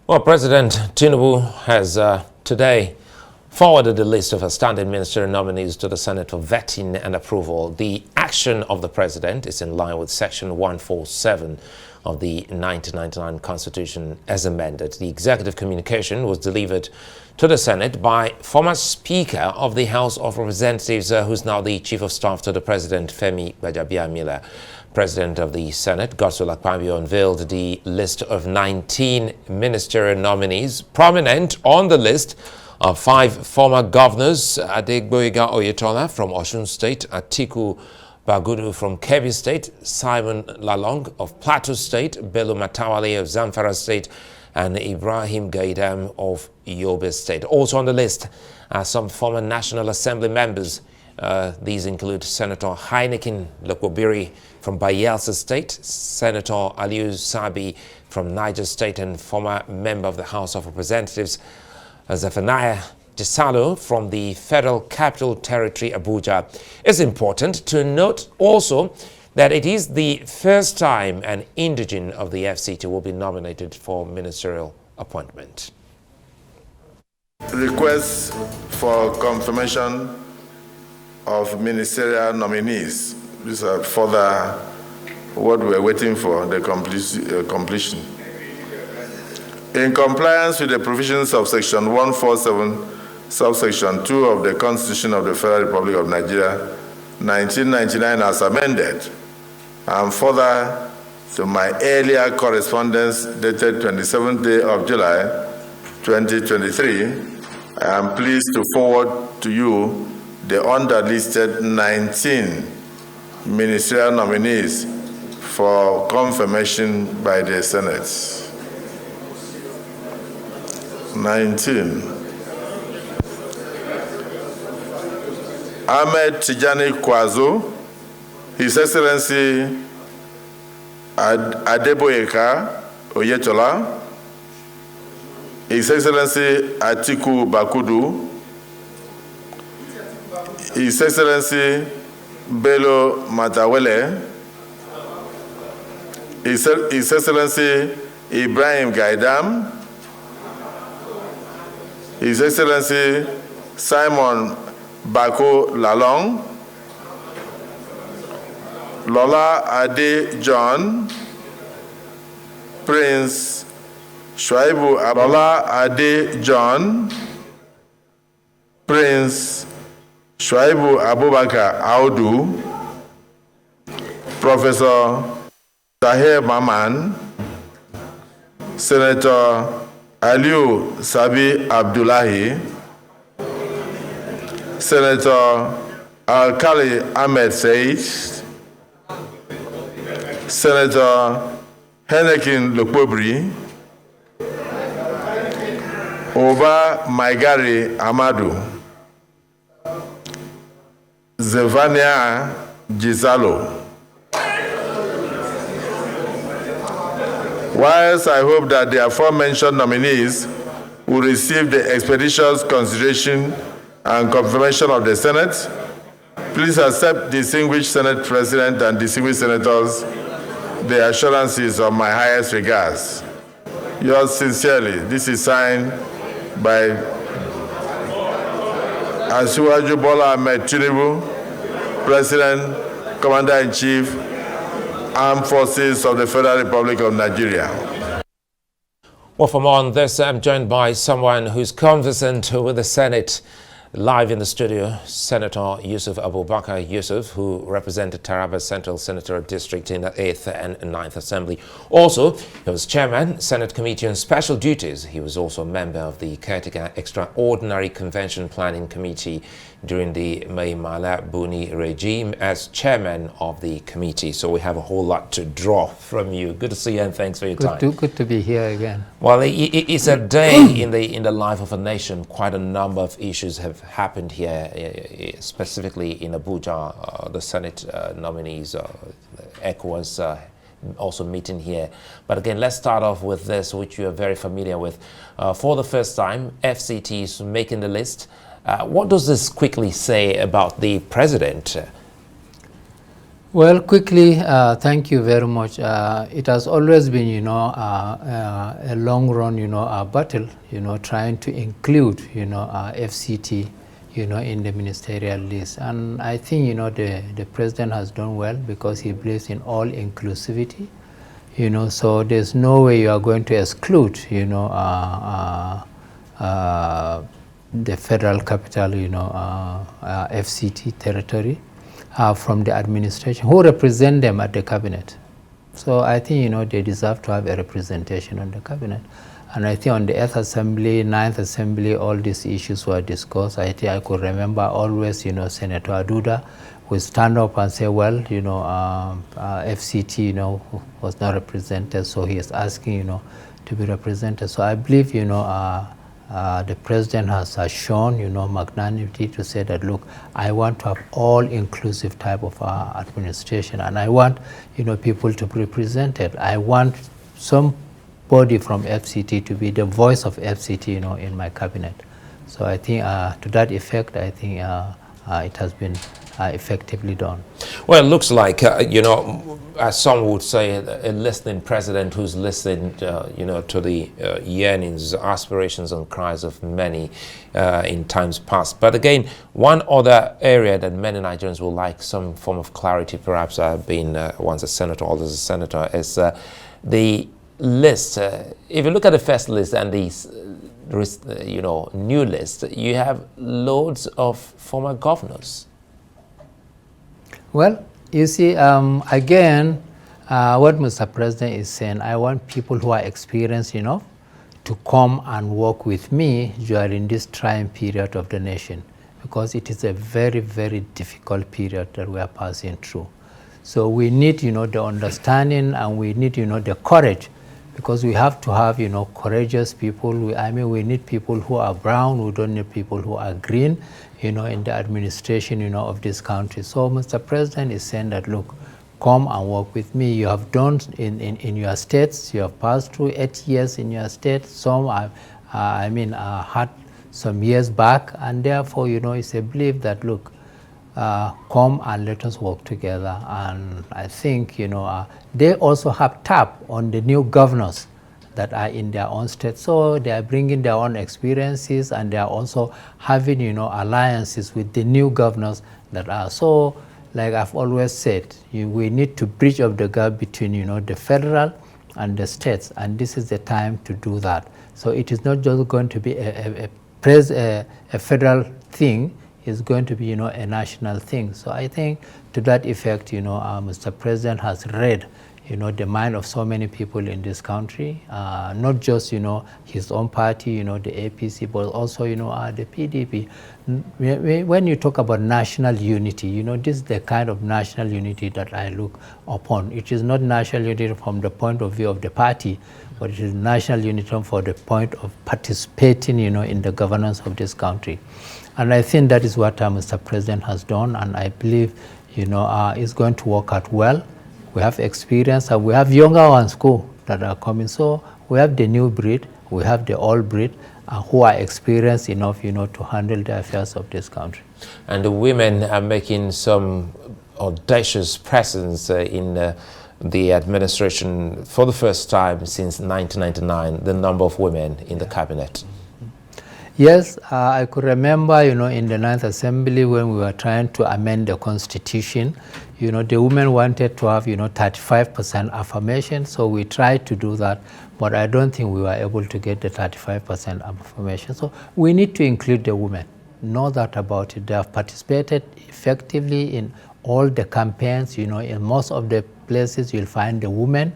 Well, President Tinubu has today forwarded the list of standing ministerial nominees to the Senate for vetting and approval. The action of the president is in line with Section 147 of the 1999 Constitution as amended. The executive communication was delivered to the Senate by former Speaker of the House of Representatives, who's now the Chief of Staff to the President, Femi Gbajabiamila. President of the Senate, Godswill Akpabio, unveiled the list of 19 ministerial nominees. Prominent on the list are 5 former governors: Adegboyega Oyetola from Osun State, Atiku Bagudu from Kebbi State, Simon Lalong of Plateau State, Bello Matawale of Zamfara State, and Ibrahim Gaidam of Yobe State. Also on the list are some former National Assembly members. These include Senator Heineken Lokobiri from Bayelsa State, Senator Aliu Sabi from Niger State, and former member of the House of Representatives, Zephaniah Desalo from the Federal Capital Territory, Abuja. It's important to note also that it is the first time an indigene of the FCT will be nominated for ministerial appointment. Request for confirmation of ministerial nominees. These are further what we're waiting for, the completion. In compliance with the provisions of Section 147, subsection 2 of the Constitution of the Federal Republic of Nigeria, 1999 as amended, and further to my earlier correspondence dated 27th day of July 2023, I am pleased to forward to you the underlisted 19 ministerial nominees for confirmation by the Senate. 19. Ahmed Tijani Kwazo, His Excellency Adegboyega Oyetola, His Excellency Atiku Bagudu, His Excellency Bello Matawale, His Excellency Ibrahim Gaidam, His Excellency Simon Bako Lalong, Lola Ade John, Prince Shuaibu Abola Ade John, Prince Shuaibu Abubakar Audu, Professor Tahir Maman, Senator Aliu Sabi Abdullahi, Senator Alkali Ahmed Said, Senator Heineken Lokobri, Oba Maigari Amadu, Zephaniah Desalo. Whilst I hope that the aforementioned nominees will receive the expeditious consideration and confirmation of the Senate, please accept, distinguished Senate President and distinguished senators, the assurances of my highest regards. Yours sincerely. This is signed by Asiwaju Bola Ahmed Tinubu, President, Commander-in-Chief, Armed Forces of the Federal Republic of Nigeria. Well, for more on this, I'm joined by someone who's conversant with the Senate. Live in the studio, Senator Yusuf Abubakar Yusuf, who represented Taraba Central Senatorial District in the 8th and 9th Assembly. Also, he was Chairman, Senate Committee on Special Duties. He was also a member of the Caretaker Extraordinary Convention Planning Committee during the Maimala Buni regime as Chairman of the committee. So we have a whole lot to draw from you. Good to see you and thanks for your time. Good to be here again. Well, it's a day in the life of a nation. Quite a number of issues have happened here, specifically in Abuja. The Senate nominees, ECOWAS also meeting here. But again, let's start off with this, which you are very familiar with. For the first time, FCT is making the list. What does this quickly say about the president? Well, quickly, thank you very much. It has always been, a long run, a battle, trying to include, FCT, in the ministerial list. And I think, the president has done well because he believes in all inclusivity, so there's no way you are going to exclude, the federal capital, FCT territory. From the administration who represent them at the cabinet. So I think they deserve to have a representation on the cabinet. And I think on the 8th Assembly, 9th Assembly, all these issues were discussed. I think I could remember always, Senator Aduda would stand up and say, well, FCT, was not represented, so he is asking, to be represented. So I believe, the president has shown, magnanimity to say that, look, I want to have all-inclusive type of administration, and I want, people to be represented. I want somebody from FCT to be the voice of FCT, in my cabinet. So I think to that effect, I think it has been effectively done. Well, it looks like, as some would say, a listening president who's listening, to the yearnings, aspirations and cries of many in times past. But again, one other area that many Nigerians will like some form of clarity, perhaps being once a senator, always a senator, is the list. If you look at the first list and the new list, you have loads of former governors. Well, you see, again, what Mr. President is saying, I want people who are experienced enough to come and work with me during this trying period of the nation, because it is a very, very difficult period that we are passing through. So we need, the understanding, and we need, the courage, because we have to have, courageous people. We need people who are brown. We don't need people who are green, in the administration, of this country. So Mr. President is saying that, look, come and work with me. You have done in your states. You have passed through 8 years in your state. Some had some years back, and therefore, it's a belief that, look, come and let us work together. And I think, they also have tap on the new governors that are in their own state. So they are bringing their own experiences, and they are also having, alliances with the new governors that are. So, like I've always said, we need to bridge up the gap between, the federal and the states, and this is the time to do that. So it is not just going to be a federal thing. It's going to be, a national thing. So I think to that effect, Mr. President has read, the mind of so many people in this country, not just, his own party, the APC, but also, the PDP. When you talk about national unity, this is the kind of national unity that I look upon. It is not national unity from the point of view of the party, but it is national unity from the point of participating, in the governance of this country. And I think that is what Mr. President has done, and I believe, it's going to work out well. We have experience, and we have younger ones that are coming. So we have the new breed, we have the old breed, who are experienced enough, to handle the affairs of this country. And the women are making some audacious presence in the administration for the first time since 1999, the number of women in the cabinet. Yes, I could remember, in the 9th Assembly when we were trying to amend the Constitution, the women wanted to have, 35% affirmation, so we tried to do that, but I don't think we were able to get the 35% affirmation. So we need to include the women, no doubt about it. They have participated effectively in all the campaigns, in most of the places you'll find the women,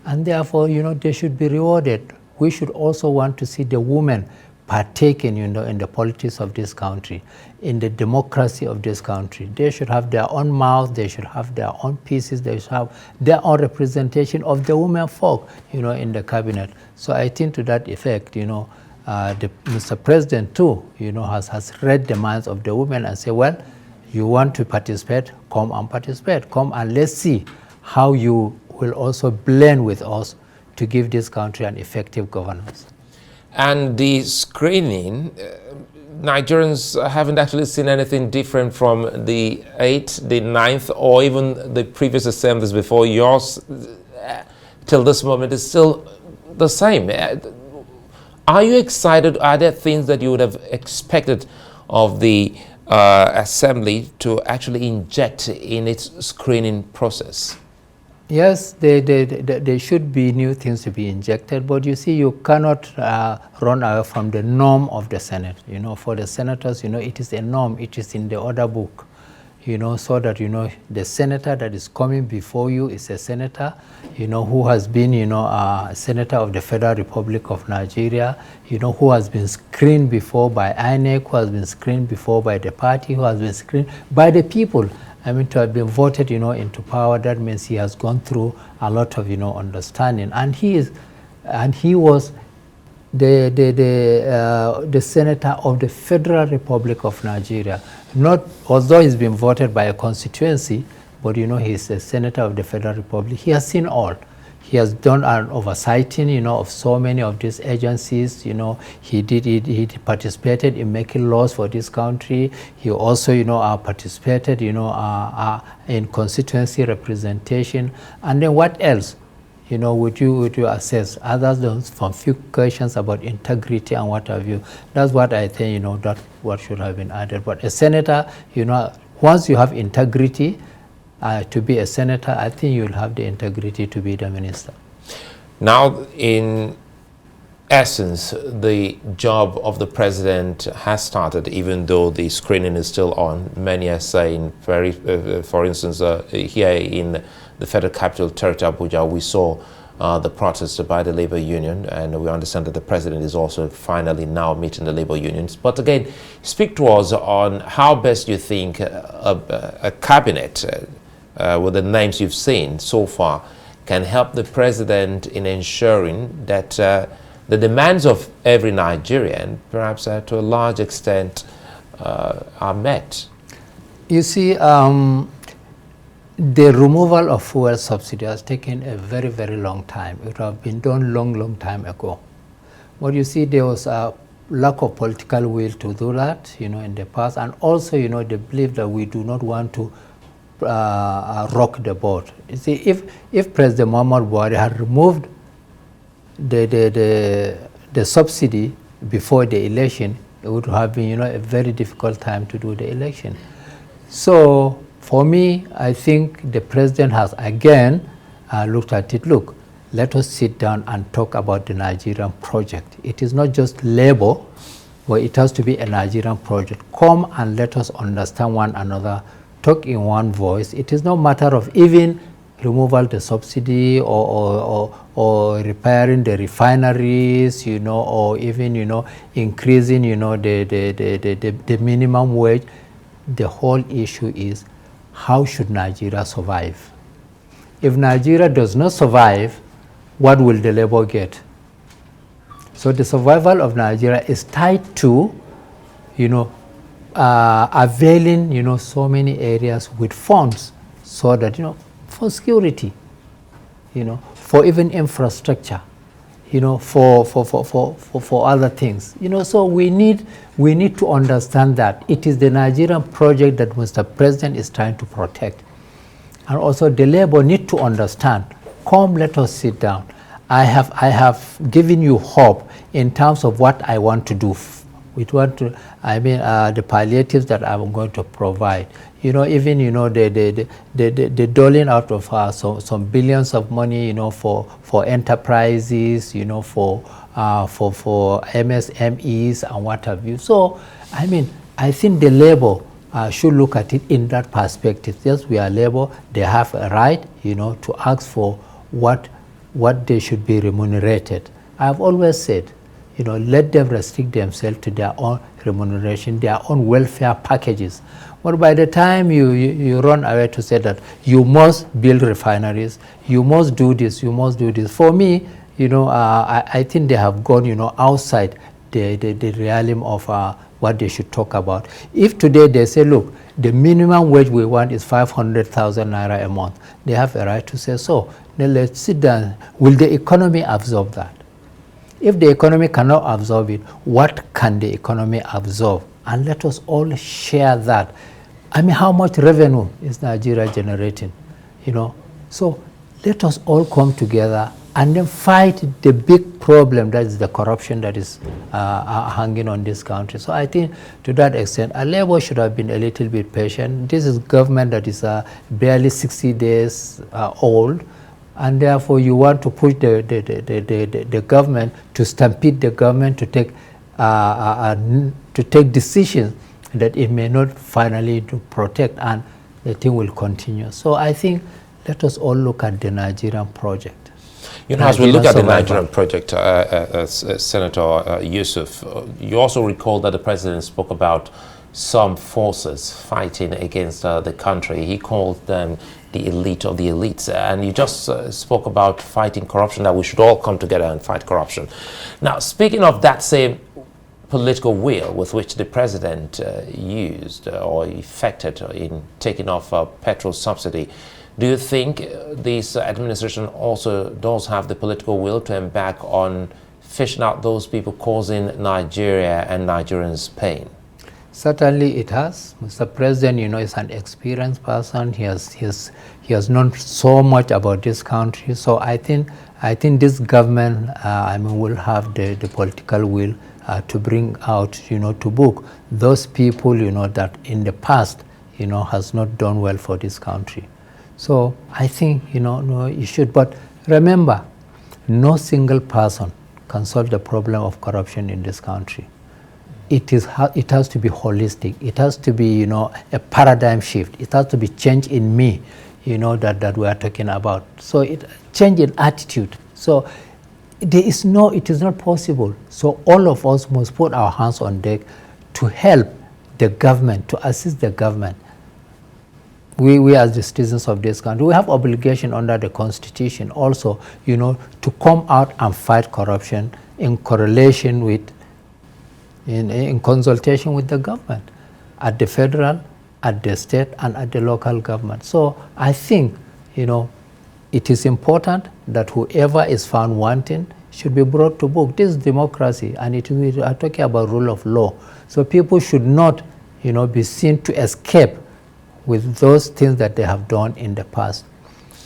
and therefore, they should be rewarded. We should also want to see the women partaking, in the politics of this country, in the democracy of this country. They should have their own mouth, they should have their own pieces, they should have their own representation of the women folk, in the cabinet. So I think to that effect, Mr. President too, has read the minds of the women and say, well, you want to participate, come and participate, come and let's see how you will also blend with us to give this country an effective governance. And the screening, Nigerians haven't actually seen anything different from the 8th, the 9th, or even the previous assemblies before yours. Till this moment is still the same. Are you excited? Are there things that you would have expected of the assembly to actually inject in its screening process? Yes, there should be new things to be injected, but you see, you cannot run away from the norm of the Senate. You know, for the senators, you know, it is a norm, it is in the order book, you know, so that, you know, the senator that is coming before you is a senator, you know, who has been, you know, a senator of the Federal Republic of Nigeria, you know, who has been screened before by INEC, who has been screened before by the party, who has been screened by the people. I mean, to have been voted, you know, into power, that means he has gone through a lot of, you know, understanding. And he was the senator of the Federal Republic of Nigeria. Not, although he's been voted by a constituency, but, you know, he's a senator of the Federal Republic. He has seen all. He has done an oversighting, you know, of so many of these agencies. You know, he participated in making laws for this country. He also, you know, participated, you know, in constituency representation. And then what else, you know, would you assess others than from few questions about integrity and what have you? That's what I think, you know, that what should have been added. But a senator, you know, once you have integrity, to be a senator, I think you'll have the integrity to be the minister. Now, in essence, the job of the president has started, even though the screening is still on. Many are saying, for instance, here in the Federal Capital Territory, Abuja, we saw the protest by the labor union, and we understand that the president is also finally now meeting the labor unions. But again, speak to us on how best you think a cabinet with the names you've seen so far can help the president in ensuring that the demands of every Nigerian, perhaps to a large extent, are met. You see, the removal of fuel subsidy has taken a very, very long time. It would have been done long time ago. But you see, there was a lack of political will to do that, you know, in the past, and also, you know, the belief that we do not want to rock the boat. You see, if President Muhammad Buhari had removed the subsidy before the election, it would have been, you know, a very difficult time to do the election. So for me, I think the president has again looked at it. Look, let us sit down and talk about the Nigerian project. It is not just labor, but it has to be a Nigerian project. Come and let us understand one another, talk in one voice. It is no matter of even removal the subsidy or repairing the refineries, you know, or even, you know, increasing, you know, the minimum wage. The whole issue is, how should Nigeria survive? If Nigeria does not survive, what will the labor get? So the survival of Nigeria is tied to, you know, availing, you know, so many areas with funds, so that, you know, for security, you know, for even infrastructure, you know, for other things, you know. So we need to understand that it is the Nigerian project that Mr. President is trying to protect, and also the labor need to understand. Come, let us sit down. I have given you hope in terms of what I want to do. The palliatives that I'm going to provide. You know, even, you know, the doling out of some billions of money, you know, for enterprises, you know, for MSMEs and what have you. So, I mean, I think the labor should look at it in that perspective. Yes, we are labor. They have a right, you know, to ask for what they should be remunerated. I've always said, you know, let them restrict themselves to their own remuneration, their own welfare packages. But by the time you run away to say that you must build refineries, you must do this, you must do this. For me, you know, I think they have gone, you know, outside the realm of what they should talk about. If today they say, look, the minimum wage we want is 500,000 naira a month, they have a right to say so. Then let's sit down. Will the economy absorb that? If the economy cannot absorb it, what can the economy absorb? And let us all share that. I mean, how much revenue is Nigeria generating? You know, so let us all come together and then fight the big problem, that is the corruption that is hanging on this country. So I think to that extent, Labour should have been a little bit patient. This is government that is barely 60 days old, and therefore you want to push the government, to stampede the government to take decisions that it may not finally to protect, and the thing will continue. So I think let us all look at the Nigerian project. You know, as we look at the Nigerian project, Senator Yusuf, you also recall that the president spoke about some forces fighting against the country. He called them the elite of the elites. And you just spoke about fighting corruption, that we should all come together and fight corruption. Now, speaking of that same political will with which the president used or effected in taking off petrol subsidy, do you think this administration also does have the political will to embark on fishing out those people causing Nigeria and Nigerians pain? Certainly it has. Mr. President, you know, is an experienced person. He has known so much about this country. So I think this government, will have the political will to bring out, you know, to book those people, you know, that in the past, you know, has not done well for this country. So I think, you know, no, you should. But remember, no single person can solve the problem of corruption in this country. It has to be holistic. It has to be, you know, a paradigm shift. It has to be change in me, you know, that we are talking about. So change in attitude. So it is not possible. So all of us must put our hands on deck to help the government, to assist the government. We as the citizens of this country, we have obligation under the Constitution also, you know, to come out and fight corruption in correlation with, in consultation with the government at the federal, at the state, and at the local government. So I think, you know, it is important that whoever is found wanting should be brought to book. This is democracy, and we are talking about rule of law. So people should not, you know, be seen to escape with those things that they have done in the past.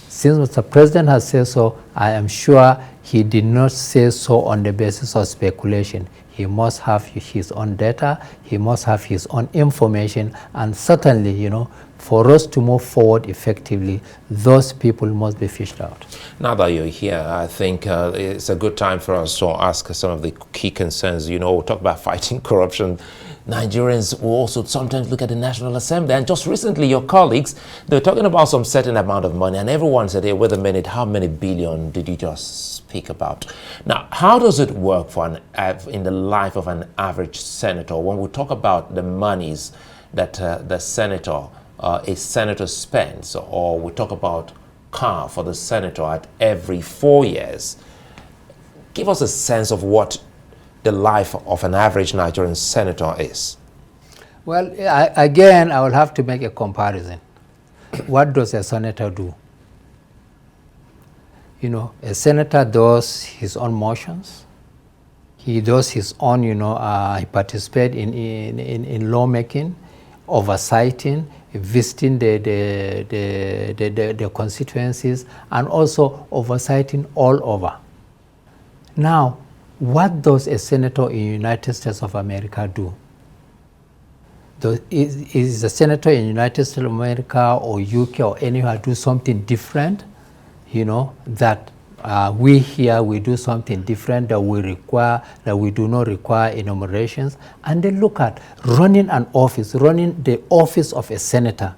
Since Mr. President has said so, I am sure he did not say so on the basis of speculation. He must have his own data, he must have his own information, and certainly, you know, for us to move forward effectively, those people must be fished out. Now that you're here, I think it's a good time for us to ask some of the key concerns. You know, we'll talk about fighting corruption. Nigerians will also sometimes look at the National Assembly, and just recently your colleagues, they were talking about some certain amount of money, and everyone said, hey, wait a minute, how many billion did you just speak about? Now, how does it work for in the life of an average senator when we talk about the monies that a senator spends, or we talk about car for the senator at every 4 years? Give us a sense of what the life of an average Nigerian senator is. Well, again, I will have to make a comparison. What does a senator do? You know, a senator does his own motions. He does his own, you know, he participates in lawmaking, oversighting, visiting the constituencies, and also oversighting all over. Now, what does a senator in the United States of America do? Is a senator in the United States of America or UK or anywhere do something different? You know, that we here, we do something different that we do not require enumerations. And then look at running an office, running the office of a senator.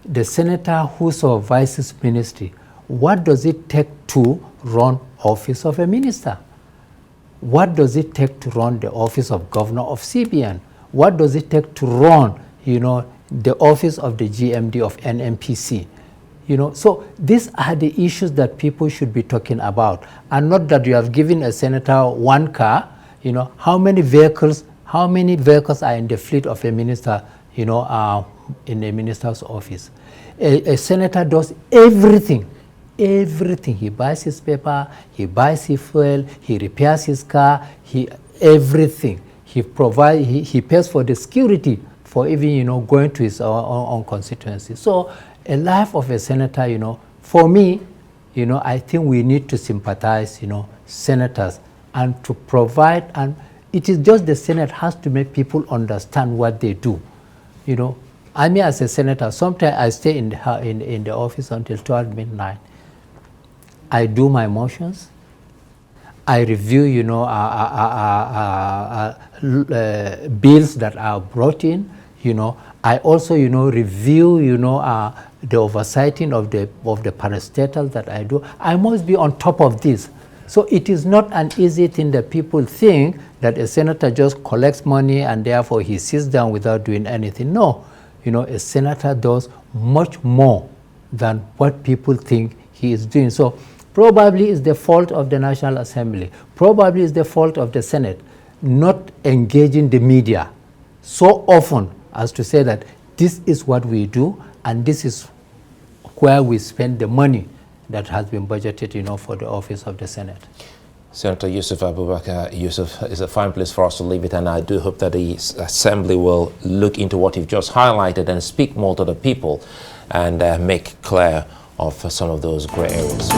The senator who supervises ministry. What does it take to run office of a minister? What does it take to run the office of governor of CBN? What does it take to run, you know, the office of the GMD of NNPC? You know, so these are the issues that people should be talking about, and not that you have given a senator one car. You know, how many vehicles are in the fleet of a minister, you know, in a minister's office? A senator does everything everything. He buys his paper, he buys his fuel, he repairs his car, everything. He pays for the security for even, going to his own constituency. So a life of a senator, for me, I think we need to sympathize, senators, and to provide, and it is just the Senate has to make people understand what they do. I mean, as a senator, sometimes I stay in the office until 12 midnight. I do my motions. I review, bills that are brought in. I also, review, the oversighting of the parastatals that I do. I must be on top of this. So it is not an easy thing that people think that a senator just collects money and therefore he sits down without doing anything. No, a senator does much more than what people think he is doing. So probably it's the fault of the National Assembly. Probably it's the fault of the Senate not engaging the media so often as to say that this is what we do and this is where we spend the money that has been budgeted, for the office of the Senate. Senator Yusuf Abubakar Yusuf, is a fine place for us to leave it, and I do hope that the Assembly will look into what you've just highlighted and speak more to the people and make clear of some of those grey areas.